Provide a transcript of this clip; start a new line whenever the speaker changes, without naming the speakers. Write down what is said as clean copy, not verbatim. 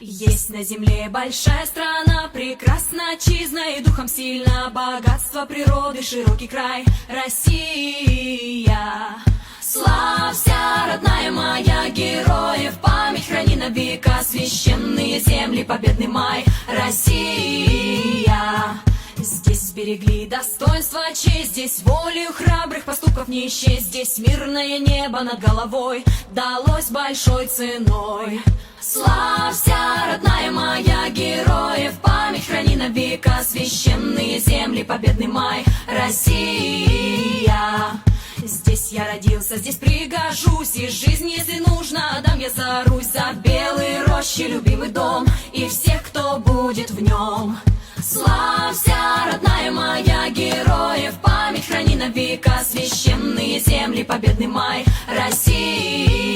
Есть на земле большая страна, прекрасна отчизна и духом сильно, богатство природы, широкий край, Россия. Славься, родная моя, героев память храни на века, священные земли, победный май, Россия. Здесь сберегли достоинство, честь, здесь волею храбрых поступков не исчесть, здесь мирное небо над головой далось большой ценой. Славься, родная моя, героев память храни на века, священные земли, победный май, Россия. Здесь я родился, здесь пригожусь, и жизнь, если нужно, отдам я за Русь, за белые рощи, любимый дом и всех, кто будет в нем. Славься, родная моя, героев память храни на века, священные земли, победный май, Россия.